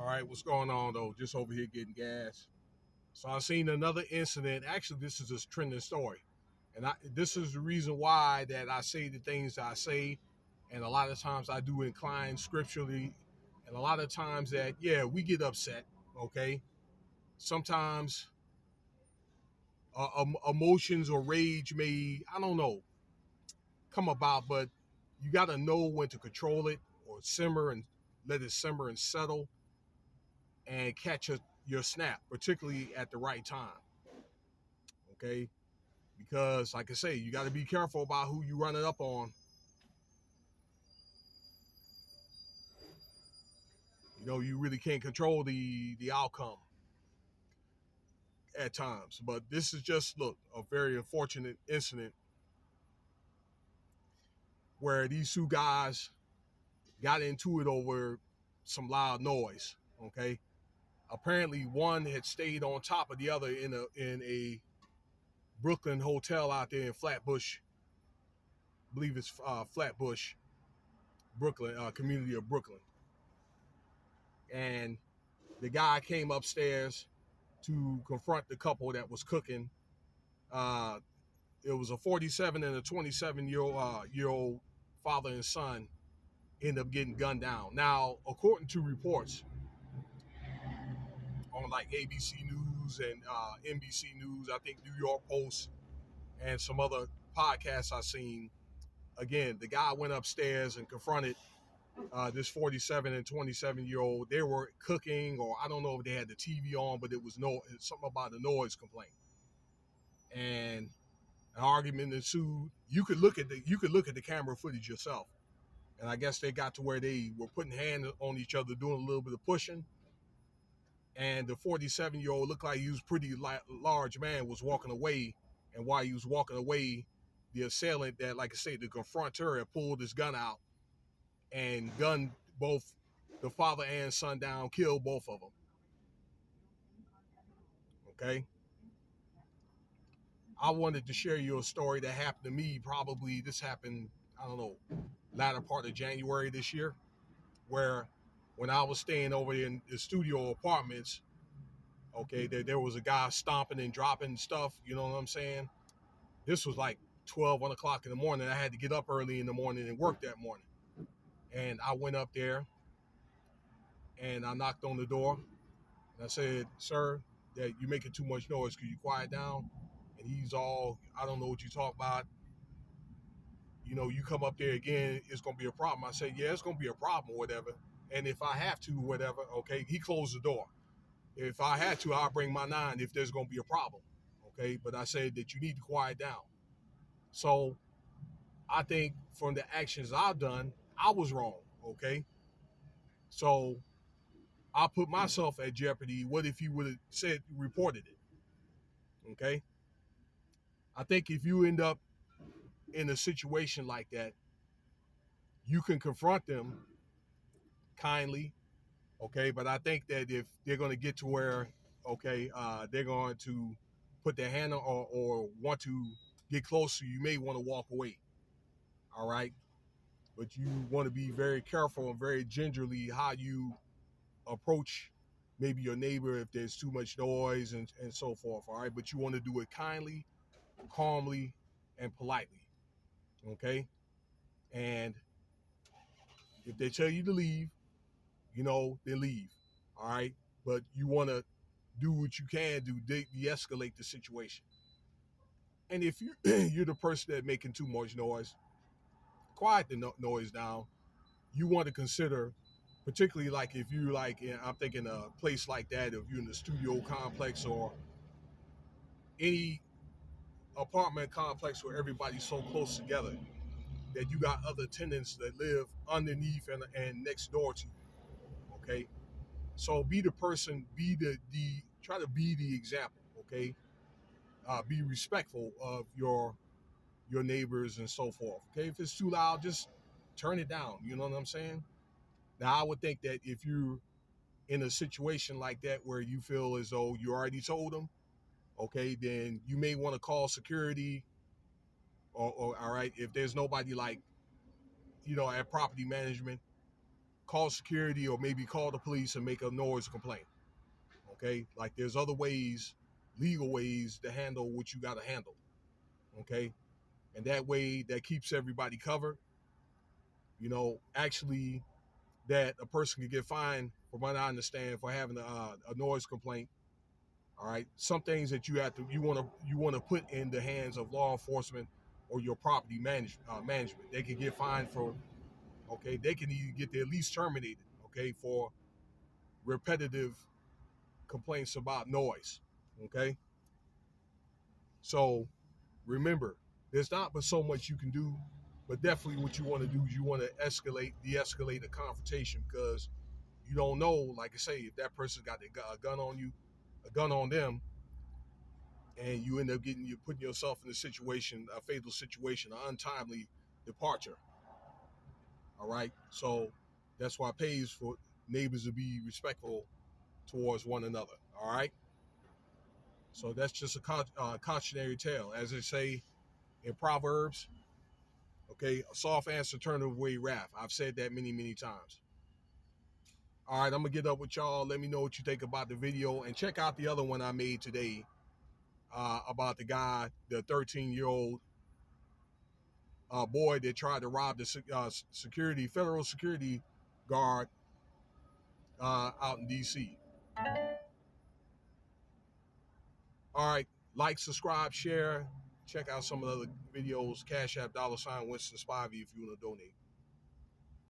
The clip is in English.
All right, what's going on though? Just over here getting gas. So I seen another incident. Actually, this is a trending story, and this is the reason why that I say the things that I say, and a lot of times I do incline scripturally, and a lot of times that we get upset. Okay, sometimes emotions or rage may I don't know come about, but you got to know when to control it or simmer and let it simmer and settle and catch your snap, particularly at the right time. Okay, because like I say, you got to be careful about who you run it up on. You really can't control the outcome at times. But this is just look a very unfortunate incident where these two guys got into it over some loud noise. Okay, apparently one had stayed on top of the other in a Brooklyn hotel out there in Flatbush. I believe it's Flatbush, Brooklyn, community of Brooklyn, and the guy came upstairs to confront the couple that was cooking. Uh, it was a 47 and a 27-year old father and son ended up getting gunned down. Now, according to reports on like ABC News and NBC News, I think New York Post and some other podcasts I've seen, again, the guy went upstairs and confronted this 47 and 27-year-old. They were cooking, or I don't know if they had the TV on, but it was something about the noise complaint. And an argument ensued. You could look at the camera footage yourself, and I guess they got to where they were putting hands on each other, doing a little bit of pushing. And the 47-year-old looked like he was pretty large man was walking away, and while he was walking away, the assailant that, like I say, the confronter had pulled his gun out and gunned both the father and son down, killed both of them. Okay, I wanted to share you a story that happened to me. Probably this happened, I don't know, latter part of January this year, where when I was staying over in the studio apartments, okay, there was a guy stomping and dropping stuff, you know what I'm saying? This was like 12, 1 o'clock in the morning. I had to get up early in the morning and work that morning. And I went up there and I knocked on the door and I said, "Sir, that you're making too much noise. Could you quiet down?" And he's all, "I don't know what you talk about. You come up there again, it's going to be a problem." I said, "Yeah, it's going to be a problem or whatever. And if I have to, whatever," okay, he closed the door. "If I had to, I'll bring my nine if there's going to be a problem." Okay, but I said that you need to quiet down. So I think from the actions I've done, I was wrong. Okay, so I put myself at jeopardy. What if he would have reported it? Okay, I think if you end up in a situation like that, you can confront them kindly. Okay, but I think that if they're going to get to where, okay, they're going to put their hand on or want to get closer, you may want to walk away. All right, but you want to be very careful and very gingerly how you approach maybe your neighbor if there's too much noise and so forth. All right, but you want to do it kindly, calmly, and politely. Okay, and if they tell you to leave, they leave. All right, but you want to do what you can do to de-escalate the situation. And if you're the person that's making too much noise, quiet the noise down. You want to consider, particularly like if you I'm thinking a place like that, if you're in the studio complex or any apartment complex where everybody's so close together that you got other tenants that live underneath and next door to you. Okay, so be the person, be the try to be the example. Okay, be respectful of your neighbors and so forth. Okay, if it's too loud, just turn it down. You know what I'm saying? Now, I would think that if you're in a situation like that where you feel as though you already told them, okay, then you may want to call security or all right, if there's nobody like, at property management, call security or maybe call the police and make a noise complaint. Okay, like there's other ways, legal ways to handle what you got to handle. Okay, and that way that keeps everybody covered. Actually, that a person can get fined, from what I understand, for having a noise complaint. All right, some things that you want to put in the hands of law enforcement or your property management. They can get fined for. Okay, they can even get their lease terminated. Okay, for repetitive complaints about noise. Okay, so remember, there's not but so much you can do, but definitely what you want to do is you want to de-escalate a confrontation, because you don't know, like I say, if that person got a gun on you, a gun on them, and you end up you putting yourself in a fatal situation, an untimely departure. All right, so that's why it pays for neighbors to be respectful towards one another. All right, so that's just a cautionary tale, as they say in Proverbs. Okay, a soft answer turneth away wrath. I've said that many, many times. All right, I'm gonna get up with y'all. Let me know what you think about the video, and check out the other one I made today about the guy, the 13-year-old boy that tried to rob the federal security guard out in D.C. All right, like, subscribe, share. Check out some of the other videos. Cash App $Winston Spivey if you want to donate.